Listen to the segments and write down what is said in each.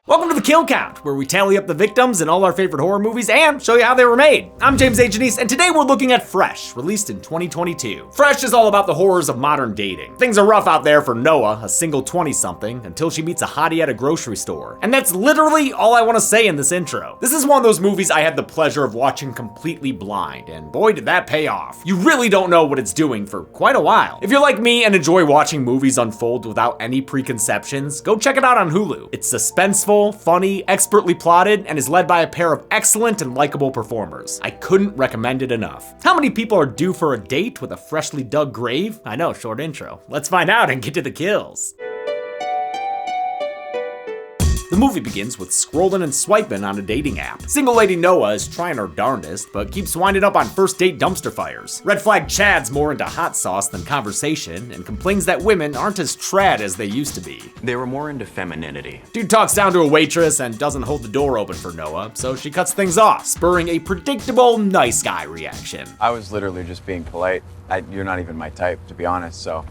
Welcome to the Kill Count, where we tally up the victims in all our favorite horror movies and show you how they were made. I'm James A. Janice, and today we're looking at Fresh, released in 2022. Fresh is all about the horrors of modern dating. Things are rough out there for Noah, a single 20-something, until she meets a hottie at a grocery store. And that's literally all I want to say in this intro. This is one of those movies I had the pleasure of watching completely blind, and boy did that pay off. You really don't know what it's doing for quite a while. If you're like me and enjoy watching movies unfold without any preconceptions, go check it out on Hulu. It's suspenseful, funny, expertly plotted, and is led by a pair of excellent and likable performers. I couldn't recommend it enough. How many people are due for a date with a freshly dug grave? I know, short intro. Let's find out and get to the kills. The movie begins with scrolling and swiping on a dating app. Single lady Noah is trying her darndest, but keeps winding up on first date dumpster fires. Red flag Chad's more into hot sauce than conversation, and complains that women aren't as trad as they used to be. They were more into femininity. Dude talks down to a waitress and doesn't hold the door open for Noah, so she cuts things off, spurring a predictable nice guy reaction. I was literally just being polite. You're not even my type, to be honest, so.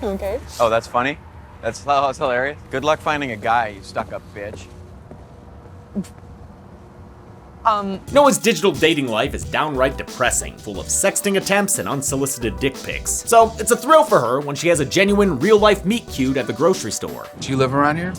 Okay. Oh, that's funny? That's hilarious. Good luck finding a guy, you stuck-up bitch. Noah's digital dating life is downright depressing, full of sexting attempts and unsolicited dick pics. So it's a thrill for her when she has a genuine real-life meet cute at the grocery store. Do you live around here?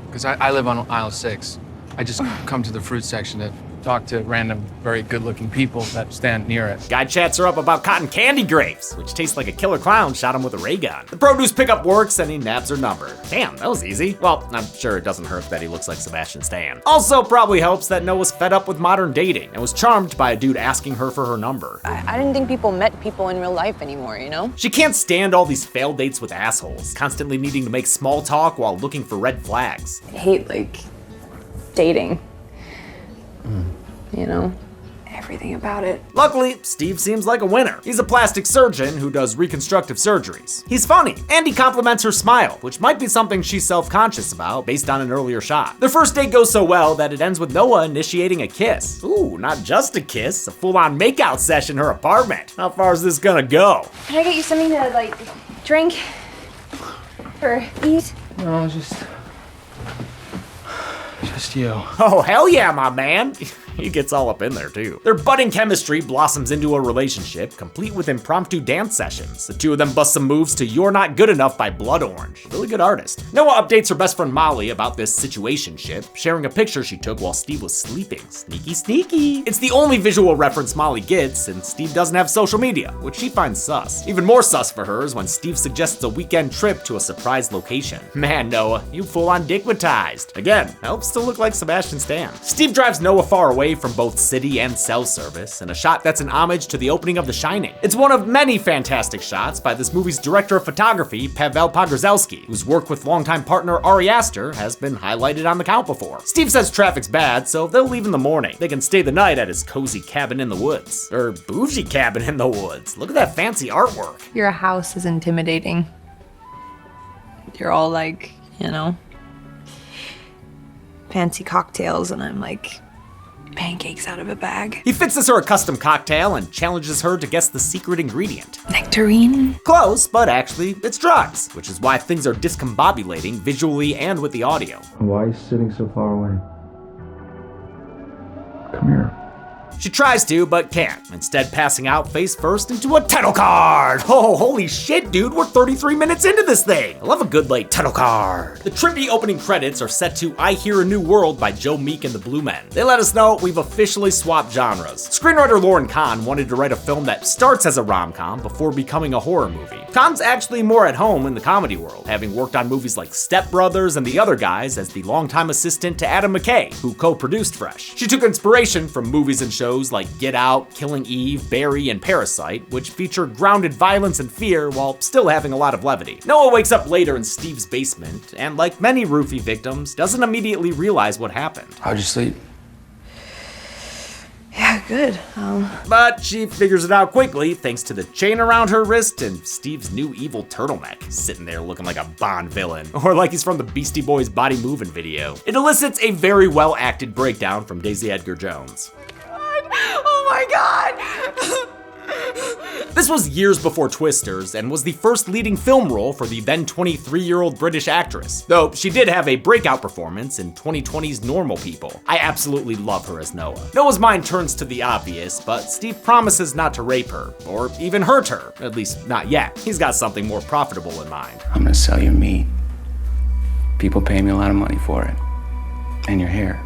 Because I live on aisle 6. I just come to the fruit section to talk to random, very good-looking people that stand near it. Guy chats her up about cotton candy grapes, which taste like a killer clown shot him with a ray gun. The produce pickup works and he nabs her number. Damn, that was easy. Well, I'm sure it doesn't hurt that he looks like Sebastian Stan. Also probably helps that Noah's fed up with modern dating and was charmed by a dude asking her for her number. I didn't think people met people in real life anymore, you know? She can't stand all these failed dates with assholes, constantly needing to make small talk while looking for red flags. I hate, dating. You know? Everything about it. Luckily, Steve seems like a winner. He's a plastic surgeon who does reconstructive surgeries. He's funny, and he compliments her smile, which might be something she's self-conscious about based on an earlier shot. Their first date goes so well that it ends with Noah initiating a kiss. Ooh, not just a kiss, a full-on makeout session in her apartment. How far is this gonna go? Can I get you something to, drink? Or eat? No, just you. Oh, hell yeah, my man. He gets all up in there too. Their budding chemistry blossoms into a relationship, complete with impromptu dance sessions. The two of them bust some moves to You're Not Good Enough by Blood Orange. Really good artist. Noah updates her best friend Molly about this situationship, sharing a picture she took while Steve was sleeping. Sneaky, sneaky. It's the only visual reference Molly gets, and Steve doesn't have social media, which she finds sus. Even more sus for her is when Steve suggests a weekend trip to a surprise location. Man, Noah, you full-on dickmatized. Again, helps to look like Sebastian Stan. Steve drives Noah far away from both city and cell service in a shot that's an homage to the opening of The Shining. It's one of many fantastic shots by this movie's director of photography, Pavel Pogorzelski, whose work with longtime partner Ari Aster has been highlighted on The Count before. Steve says traffic's bad, so they'll leave in the morning. They can stay the night at his cozy cabin in the woods. Or bougie cabin in the woods. Look at that fancy artwork. Your house is intimidating. You're all fancy cocktails, and I'm pancakes out of a bag. He fixes her a custom cocktail and challenges her to guess the secret ingredient. Nectarine? Close, but actually, it's drugs, which is why things are discombobulating visually and with the audio. Why are you sitting so far away? Come here. She tries to, but can't, instead passing out face first into a title card. Oh, holy shit, dude, we're 33 minutes into this thing. I love a good late title card. The trippy opening credits are set to I Hear a New World by Joe Meek and the Blue Men. They let us know we've officially swapped genres. Screenwriter Lauren Kahn wanted to write a film that starts as a rom-com before becoming a horror movie. Kahn's actually more at home in the comedy world, having worked on movies like Step Brothers and The Other Guys as the longtime assistant to Adam McKay, who co-produced Fresh. She took inspiration from movies and shows like Get Out, Killing Eve, Barry, and Parasite, which feature grounded violence and fear while still having a lot of levity. Noah wakes up later in Steve's basement, and like many roofie victims, doesn't immediately realize what happened. How'd you sleep? Yeah, good. But she figures it out quickly thanks to the chain around her wrist and Steve's new evil turtleneck, sitting there looking like a Bond villain, or like he's from the Beastie Boys Body Movin' video. It elicits a very well-acted breakdown from Daisy Edgar Jones. Oh my god! This was years before Twisters and was the first leading film role for the then 23-year-old British actress, though she did have a breakout performance in 2020's Normal People. I absolutely love her as Noah. Noah's mind turns to the obvious, but Steve promises not to rape her, or even hurt her, at least not yet. He's got something more profitable in mind. I'm gonna sell you meat. People pay me a lot of money for it. And your hair.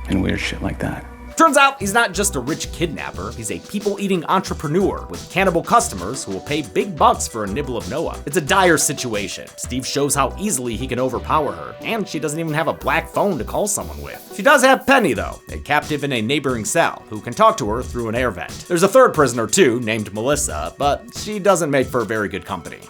And weird shit like that. Turns out he's not just a rich kidnapper, he's a people-eating entrepreneur with cannibal customers who will pay big bucks for a nibble of Noah. It's a dire situation. Steve shows how easily he can overpower her, and she doesn't even have a black phone to call someone with. She does have Penny though, a captive in a neighboring cell, who can talk to her through an air vent. There's a third prisoner too, named Melissa, but she doesn't make for very good company.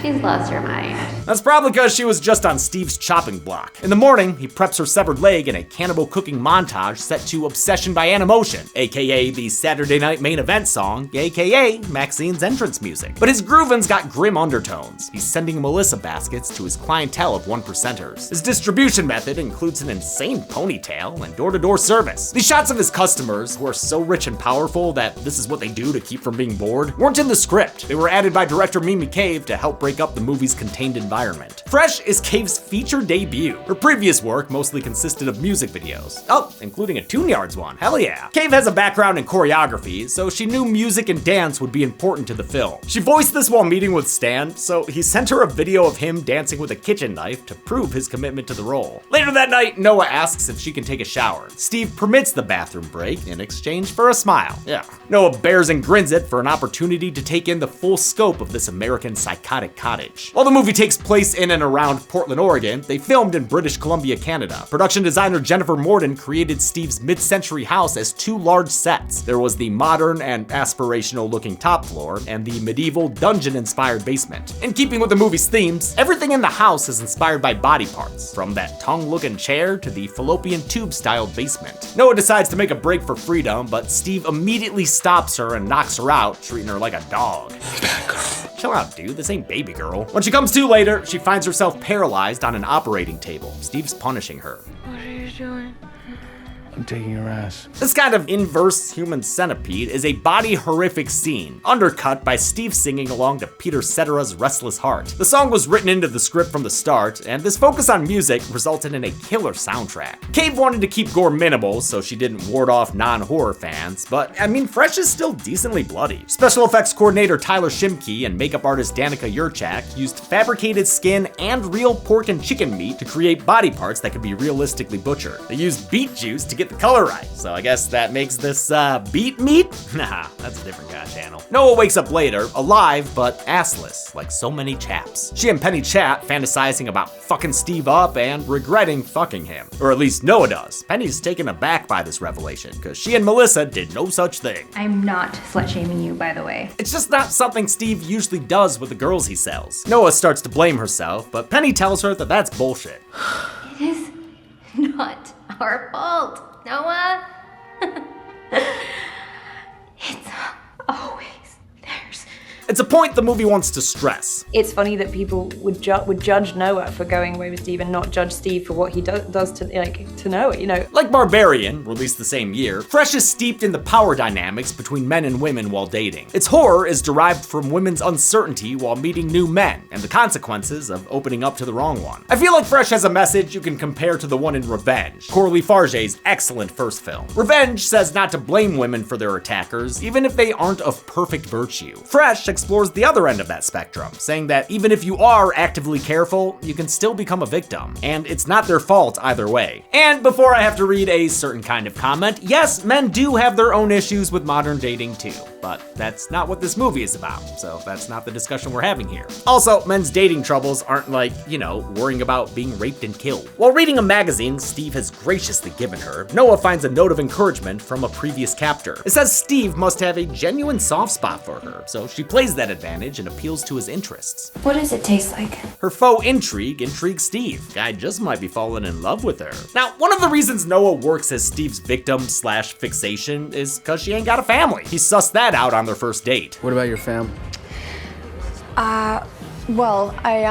She's lost her mind. That's probably because she was just on Steve's chopping block. In the morning, he preps her severed leg in a cannibal cooking montage set to Obsession by Animotion, aka the Saturday Night Main Event song, aka Maxine's entrance music. But his groovin's got grim undertones. He's sending Melissa baskets to his clientele of 1%ers. His distribution method includes an insane ponytail and door-to-door service. The shots of his customers, who are so rich and powerful that this is what they do to keep from being bored, weren't in the script. They were added by director Mimi Cave to help break up the movie's contained environment. Fresh is Cave's feature debut. Her previous work mostly consisted of music videos. Oh, including a Toon Yards one, hell yeah. Cave has a background in choreography, so she knew music and dance would be important to the film. She voiced this while meeting with Stan, so he sent her a video of him dancing with a kitchen knife to prove his commitment to the role. Later that night, Noah asks if she can take a shower. Steve permits the bathroom break in exchange for a smile. Yeah. Noah bears and grins it for an opportunity to take in the full scope of this American psychotic cottage. While the movie takes place in and around Portland, Oregon, they filmed in British Columbia, Canada. Production designer Jennifer Morden created Steve's mid-century house as two large sets. There was the modern and aspirational looking top floor and the medieval dungeon-inspired basement. In keeping with the movie's themes, everything in the house is inspired by body parts, from that tongue-looking chair to the fallopian tube-styled basement. Noah decides to make a break for freedom, but Steve immediately stops her and knocks her out, treating her like a dog. Chill out, dude, this ain't baby girl. When she comes to later, she finds herself paralyzed on an operating table. Steve's punishing her. What are you doing? I'm taking your ass. This kind of inverse human centipede is a body horrific scene, undercut by Steve singing along to Peter Cetera's Restless Heart. The song was written into the script from the start, and this focus on music resulted in a killer soundtrack. Cave wanted to keep gore minimal, so she didn't ward off non-horror fans, but I mean, Fresh is still decently bloody. Special effects coordinator Tyler Shimke and makeup artist Danica Yurchak used fabricated skin and real pork and chicken meat to create body parts that could be realistically butchered. They used beet juice to get the color right, so I guess that makes this beet meat? Nah, that's a different guy channel. Noah wakes up later, alive but assless, like so many chaps. She and Penny chat, fantasizing about fucking Steve up and regretting fucking him. Or at least Noah does. Penny's taken aback by this revelation, because she and Melissa did no such thing. I'm not slut-shaming you, by the way. It's just not something Steve usually does with the girls he sells. Noah starts to blame herself, but Penny tells her that that's bullshit. It is not our fault, Noah. It's always theirs. It's a point the movie wants to stress. It's funny that people would judge Noah for going away with Steve and not judge Steve for what he does to Noah, you know? Like Barbarian, released the same year, Fresh is steeped in the power dynamics between men and women while dating. Its horror is derived from women's uncertainty while meeting new men, and the consequences of opening up to the wrong one. I feel like Fresh has a message you can compare to the one in Revenge, Coralie Farge's excellent first film. Revenge says not to blame women for their attackers, even if they aren't of perfect virtue. Fresh explores the other end of that spectrum, saying that even if you are actively careful, you can still become a victim, and it's not their fault either way. And before I have to read a certain kind of comment, yes, men do have their own issues with modern dating too, but that's not what this movie is about, so that's not the discussion we're having here. Also, men's dating troubles aren't like, you know, worrying about being raped and killed. While reading a magazine Steve has graciously given her, Noah finds a note of encouragement from a previous captor. It says Steve must have a genuine soft spot for her, so she plays that advantage and appeals to his interests. What does it taste like? Her faux intrigue intrigues Steve. Guy just might be falling in love with her. Now, one of the reasons Noah works as Steve's victim/fixation is because she ain't got a family. He sussed that out on their first date. What about your fam? Well, I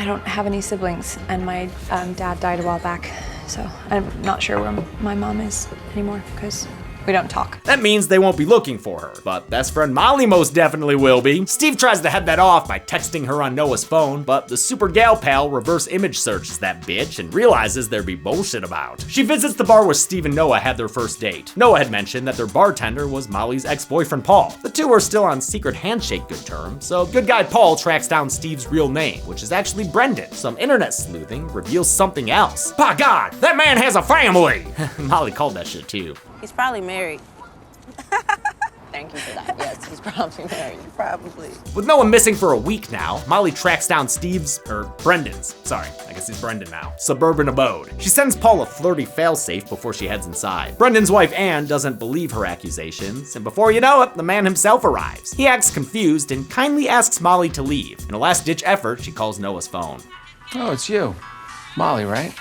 don't have any siblings, and my dad died a while back, So I'm not sure where my mom is anymore because we don't talk. That means they won't be looking for her, but best friend Molly most definitely will be. Steve tries to head that off by texting her on Noah's phone, but the super gal pal reverse image searches that bitch and realizes there'd be bullshit about. She visits the bar where Steve and Noah had their first date. Noah had mentioned that their bartender was Molly's ex-boyfriend Paul. The two are still on secret handshake good terms, so good guy Paul tracks down Steve's real name, which is actually Brendan. Some internet sleuthing reveals something else. By God, that man has a family! Molly called that shit too. He's probably married. Thank you for that. Yes, he's probably married. Probably. With Noah missing for a week now, Molly tracks down Brendan's, I guess he's Brendan now, suburban abode. She sends Paul a flirty failsafe before she heads inside. Brendan's wife Anne doesn't believe her accusations, and before you know it, the man himself arrives. He acts confused and kindly asks Molly to leave. In a last-ditch effort, she calls Noah's phone. Oh, it's you. Molly, right?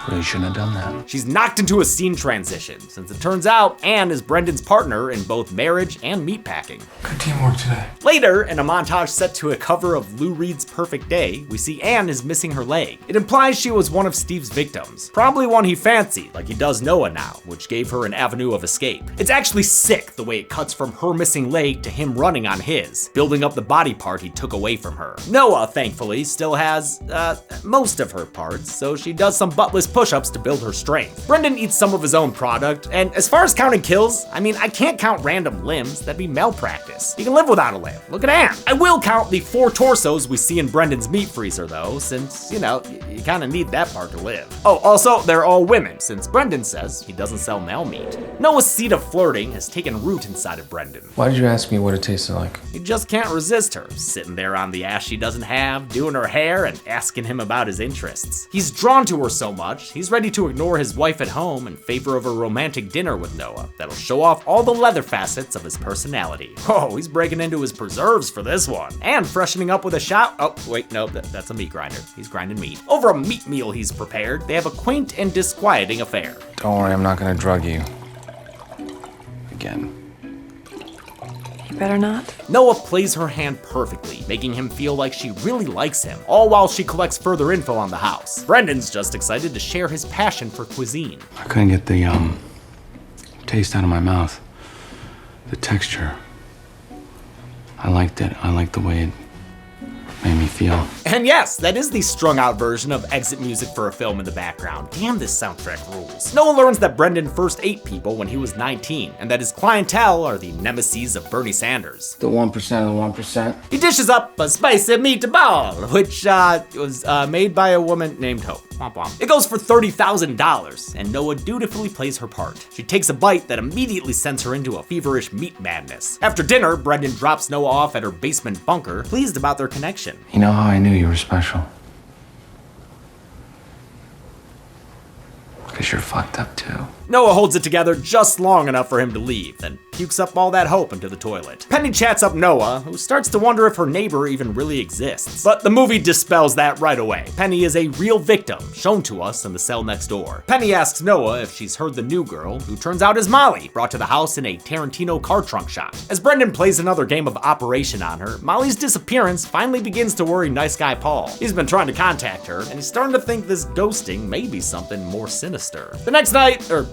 Really shouldn't have done that. She's knocked into a scene transition, since it turns out Anne is Brendan's partner in both marriage and meatpacking. Good teamwork today. Later, in a montage set to a cover of Lou Reed's Perfect Day, we see Anne is missing her leg. It implies she was one of Steve's victims, probably one he fancied, like he does Noah now, which gave her an avenue of escape. It's actually sick the way it cuts from her missing leg to him running on his, building up the body part he took away from her. Noah, thankfully, still has, most of her parts, so she does some buttless push-ups to build her strength. Brendan eats some of his own product, and as far as counting kills, I mean, I can't count random limbs, that'd be malpractice. You can live without a limb. Look at Anne. I will count the 4 torsos we see in Brendan's meat freezer though, since, you know, you kinda need that part to live. Oh, also, they're all women, since Brendan says he doesn't sell male meat. Noah's seed of flirting has taken root inside of Brendan. Why did you ask me what it tasted like? He just can't resist her, sitting there on the ass she doesn't have, doing her hair, and asking him about his interests. He's drawn to her so much, he's ready to ignore his wife at home in favor of a romantic dinner with Noah that'll show off all the leather facets of his personality. Oh, he's breaking into his preserves for this one. And freshening up with a shot. Oh, wait, no, that's a meat grinder. He's grinding meat. Over a meat meal he's prepared, they have a quaint and disquieting affair. Don't worry, I'm not gonna drug you. Again. You better not. Noah plays her hand perfectly, making him feel like she really likes him, all while she collects further info on the house. Brendan's just excited to share his passion for cuisine. I couldn't get the taste out of my mouth. The texture. I liked it. I liked the way it made me feel. And yes, that is the strung out version of exit music for a film in the background. Damn, this soundtrack rules. Noah learns that Brendan first ate people when he was 19, and that his clientele are the nemesis of Bernie Sanders. The 1% of the 1%. He dishes up a spicy meatball, which was made by a woman named Hope. Womp womp. It goes for $30,000, and Noah dutifully plays her part. She takes a bite that immediately sends her into a feverish meat madness. After dinner, Brendan drops Noah off at her basement bunker, pleased about their connection. You know how I knew you were special? Because you're fucked up too. Noah holds it together just long enough for him to leave, then pukes up all that hope into the toilet. Penny chats up Noah, who starts to wonder if her neighbor even really exists. But the movie dispels that right away. Penny is a real victim, shown to us in the cell next door. Penny asks Noah if she's heard the new girl, who turns out is Molly, brought to the house in a Tarantino car trunk shot. As Brendan plays another game of Operation on her, Molly's disappearance finally begins to worry nice guy Paul. He's been trying to contact her, and he's starting to think this ghosting may be something more sinister. The next night, or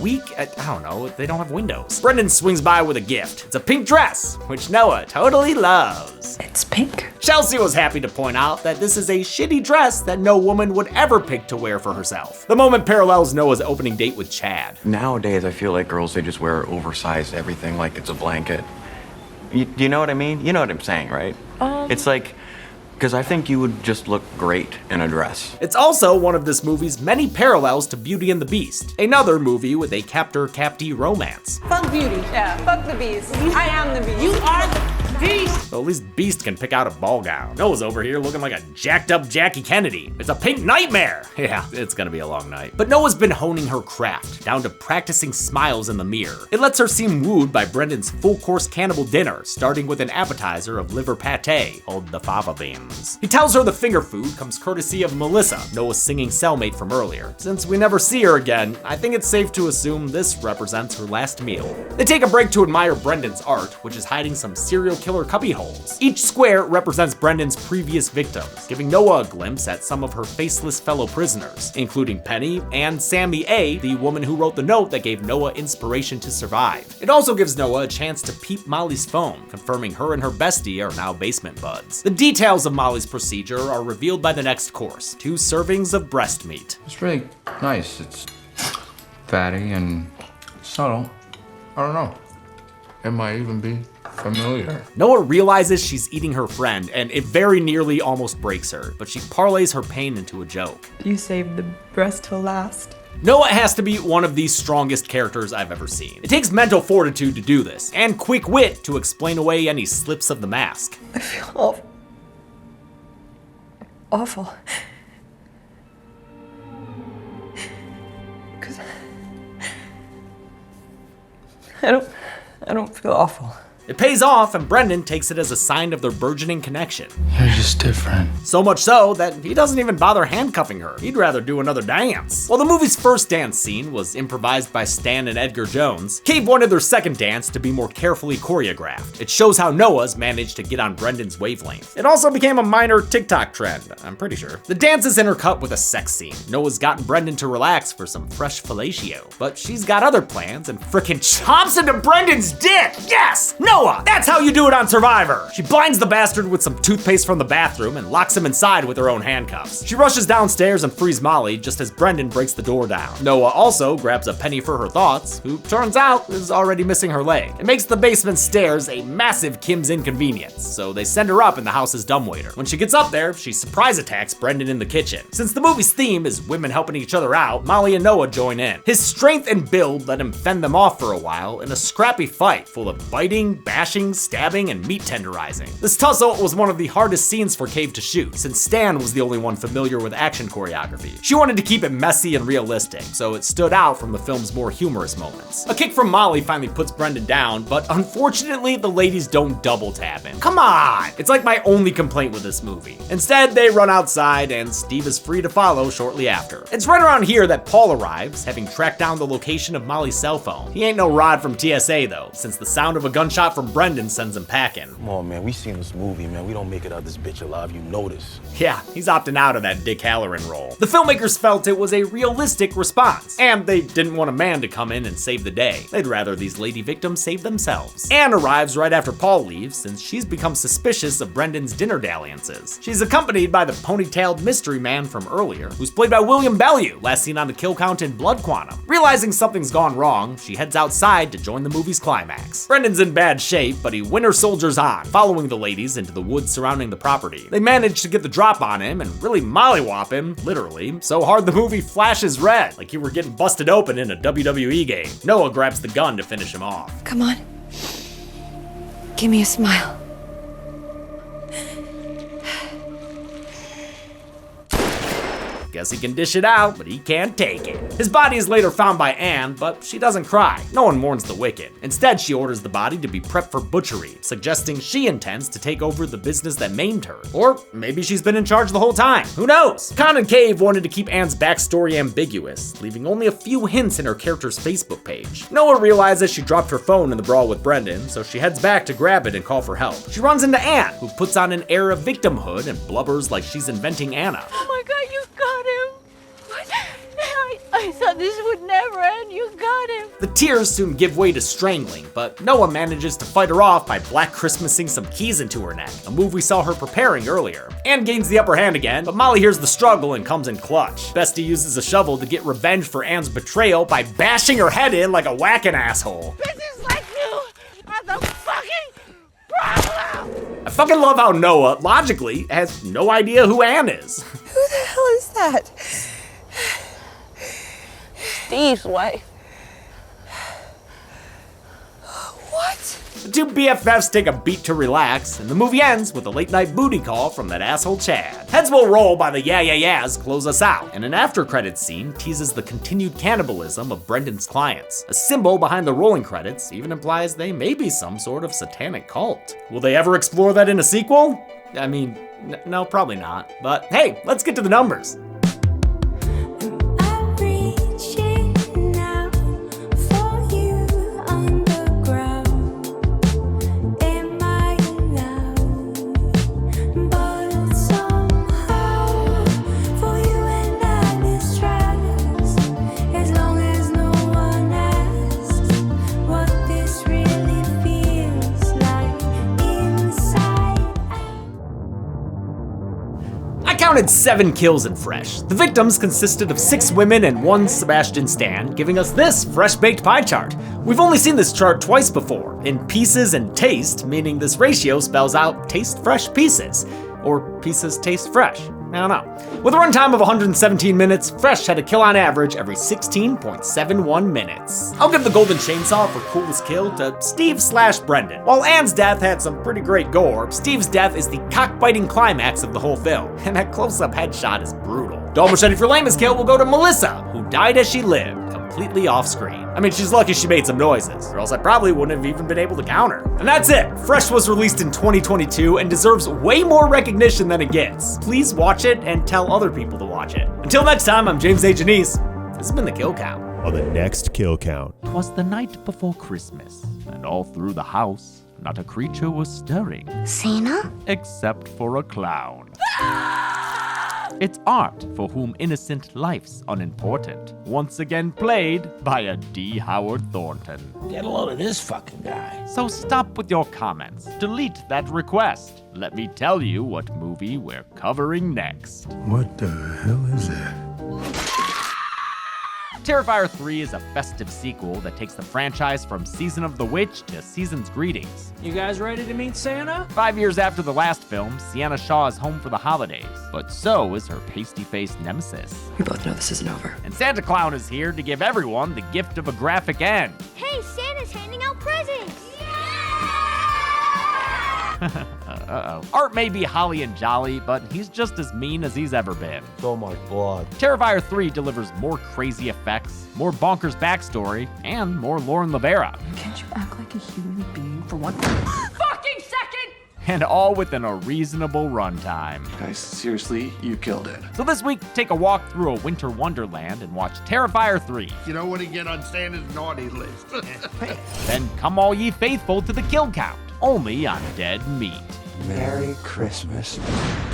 week, I don't know, they don't have windows. Brendan swings by with a gift. It's a pink dress, which Noah totally loves. It's pink. Chelsea was happy to point out that this is a shitty dress that no woman would ever pick to wear for herself. The moment parallels Noah's opening date with Chad. Nowadays, I feel like girls, they just wear oversized everything like it's a blanket. You know what I mean? You know what I'm saying, right? It's like, because I think you would just look great in a dress. It's also one of this movie's many parallels to Beauty and the Beast, another movie with a captor-captee romance. Fuck Beauty. Yeah, fuck the Beast. I am the Beast. You are the Beast. Well, at least Beast can pick out a ball gown. Noah's over here looking like a jacked up Jackie Kennedy. It's a pink nightmare. Yeah, it's gonna be a long night. But Noah's been honing her craft, down to practicing smiles in the mirror. It lets her seem wooed by Brendan's full-course cannibal dinner, starting with an appetizer of liver pate, called the fava beans. He tells her the finger food comes courtesy of Melissa, Noah's singing cellmate from earlier. Since we never see her again, I think it's safe to assume this represents her last meal. They take a break to admire Brendan's art, which is hiding some serial killer cubbyholes. Each square represents Brendan's previous victims, giving Noah a glimpse at some of her faceless fellow prisoners, including Penny and Sammy A., the woman who wrote the note that gave Noah inspiration to survive. It also gives Noah a chance to peep Molly's phone, confirming her and her bestie are now basement buds. The details of Molly's procedure are revealed by the next course, 2 servings of breast meat. It's really nice. It's fatty and subtle. I don't know. It might even be familiar. Noah realizes she's eating her friend, and it very nearly almost breaks her, but she parlays her pain into a joke. You saved the breast till last. Noah has to be one of the strongest characters I've ever seen. It takes mental fortitude to do this, and quick wit to explain away any slips of the mask. I feel awful. Awful. Because I don't feel awful. It pays off, and Brendan takes it as a sign of their burgeoning connection. You're just different. So much so that he doesn't even bother handcuffing her. He'd rather do another dance. While the movie's first dance scene was improvised by Stan and Edgar Jones, Cave wanted their second dance to be more carefully choreographed. It shows how Noah's managed to get on Brendan's wavelength. It also became a minor TikTok trend, I'm pretty sure. The dance is intercut with a sex scene. Noah's gotten Brendan to relax for some fresh fellatio, but she's got other plans and frickin' chomps into Brendan's dick! Yes! Noah! That's how you do it on Survivor! She blinds the bastard with some toothpaste from the bathroom and locks him inside with her own handcuffs. She rushes downstairs and frees Molly just as Brendan breaks the door down. Noah also grabs a penny for her thoughts, who turns out is already missing her leg. It makes the basement stairs a massive Kim's inconvenience, so they send her up in the house's dumbwaiter. When she gets up there, she surprise attacks Brendan in the kitchen. Since the movie's theme is women helping each other out, Molly and Noah join in. His strength and build let him fend them off for a while in a scrappy fight full of biting, bashing, stabbing, and meat tenderizing. This tussle was one of the hardest scenes for Cave to shoot, since Stan was the only one familiar with action choreography. She wanted to keep it messy and realistic, so it stood out from the film's more humorous moments. A kick from Molly finally puts Brendan down, but unfortunately the ladies don't double tap him. Come on! It's like my only complaint with this movie. Instead, they run outside, and Steve is free to follow shortly after. It's right around here that Paul arrives, having tracked down the location of Molly's cell phone. He ain't no Rod from TSA though, since the sound of a gunshot from Brendan sends him packing. Come on, man, we seen this movie, man. We don't make it out this bitch alive, you know this. Yeah, he's opting out of that Dick Halloran role. The filmmakers felt it was a realistic response, and they didn't want a man to come in and save the day. They'd rather these lady victims save themselves. Anne arrives right after Paul leaves, since she's become suspicious of Brendan's dinner dalliances. She's accompanied by the ponytailed mystery man from earlier, who's played by William Bellew, last seen on the kill count in Blood Quantum. Realizing something's gone wrong, she heads outside to join the movie's climax. Brendan's in bad shape, but he winter soldiers on, following the ladies into the woods surrounding the property. They manage to get the drop on him and really mollywop him, literally, so hard the movie flashes red, like you were getting busted open in a WWE game. Noah grabs the gun to finish him off. Come on. Give me a smile. Guess he can dish it out, but he can't take it. His body is later found by Anne, but she doesn't cry. No one mourns the wicked. Instead, she orders the body to be prepped for butchery, suggesting she intends to take over the business that maimed her. Or maybe she's been in charge the whole time. Who knows? Con and Cave wanted to keep Anne's backstory ambiguous, leaving only a few hints in her character's Facebook page. Noah realizes she dropped her phone in the brawl with Brendan, so she heads back to grab it and call for help. She runs into Anne, who puts on an air of victimhood and blubbers like she's inventing Anna. Oh my God, you got him! What? I thought this would never end. You got him. The tears soon give way to strangling, but Noah manages to fight her off by Black Christmasing some keys into her neck, a move we saw her preparing earlier. Anne gains the upper hand again, but Molly hears the struggle and comes in clutch. Bestie uses a shovel to get revenge for Anne's betrayal by bashing her head in like a whacking asshole. Bitches like you are the fucking problem. I fucking love how Noah, logically, has no idea who Anne is. Who the hell is that? Steve's wife. What? The two BFFs take a beat to relax, and the movie ends with a late night booty call from that asshole Chad. Heads will roll by the yeah yeah yeahs close us out, and an after credits scene teases the continued cannibalism of Brendan's clients. A symbol behind the rolling credits even implies they may be some sort of satanic cult. Will they ever explore that in a sequel? I mean, no, probably not. But hey, let's get to the numbers. counted 7 kills in Fresh. The victims consisted of 6 women and 1 Sebastian Stan, giving us this fresh-baked pie chart. We've only seen this chart twice before, in pieces and taste, meaning this ratio spells out taste fresh pieces, or pieces taste fresh. I don't know. With a runtime of 117 minutes, Fresh had a kill on average every 16.71 minutes. I'll give the golden chainsaw for coolest kill to Steve/Brendan. While Anne's death had some pretty great gore, Steve's death is the cockbiting climax of the whole film, and that close-up headshot is brutal. Dull machete for lamest kill will go to Melissa, who died as she lived, completely off screen. I mean, she's lucky she made some noises, or else I probably wouldn't have even been able to count her. And that's it. Fresh was released in 2022 and deserves way more recognition than it gets. Please watch it and tell other people to watch it. Until next time, I'm James A. Janice. This has been The Kill Count. On the next Kill Count. 'Twas the night before Christmas, and all through the house, not a creature was stirring. Santa? Except for a clown. It's art for whom innocent life's unimportant. Once again played by a D. Howard Thornton. Get a load of this fucking guy. So stop with your comments. Delete that request. Let me tell you what movie we're covering next. What the hell is that? Terrifier 3 is a festive sequel that takes the franchise from Season of the Witch to Season's Greetings. You guys ready to meet Santa? 5 years after the last film, Sienna Shaw is home for the holidays, but so is her pasty-faced nemesis. We both know this isn't over. And Santa Clown is here to give everyone the gift of a graphic end. Hey, Santa's handing out presents! Uh-oh. Art may be holly and jolly, but he's just as mean as he's ever been. Oh my God. Terrifier 3 delivers more crazy effects, more bonkers backstory, and more Lauren Lavera. Can't you act like a human being for one fucking second? And all within a reasonable runtime. Guys, seriously, you killed it. So this week, take a walk through a winter wonderland and watch Terrifier 3. You know what he get on Santa's naughty list. Then come all ye faithful to the Kill Count, only on Dead Meat. Merry Christmas.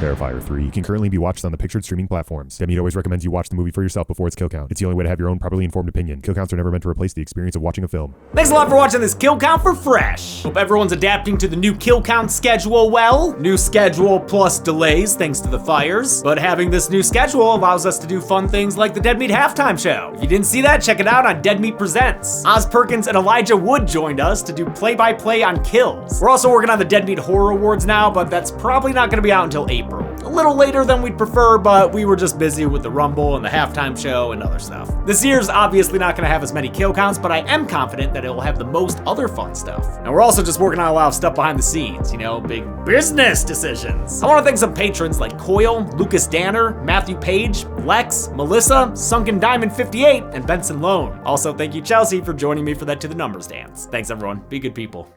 Terrifier 3 can currently be watched on the pictured streaming platforms. Dead Meat always recommends you watch the movie for yourself before its kill count. It's the only way to have your own properly informed opinion. Kill counts are never meant to replace the experience of watching a film. Thanks a lot for watching this Kill Count for Fresh. Hope everyone's adapting to the new Kill Count schedule well. New schedule plus delays thanks to the fires. But having this new schedule allows us to do fun things like the Dead Meat halftime show. If you didn't see that, check it out on Dead Meat Presents. Oz Perkins and Elijah Wood joined us to do play-by-play on kills. We're also working on the Dead Meat Horror Awards now, but that's probably not gonna be out until April. A little later than we'd prefer, but we were just busy with the Rumble and the halftime show and other stuff. This year's obviously not gonna have as many kill counts, but I am confident that it will have the most other fun stuff. And we're also just working on a lot of stuff behind the scenes, you know, big business decisions. I wanna thank some patrons like Coyle, Lucas Danner, Matthew Page, Lex, Melissa, Sunken Diamond 58, and Benson Lone. Also, thank you, Chelsea, for joining me for that To The Numbers dance. Thanks, everyone. Be good people.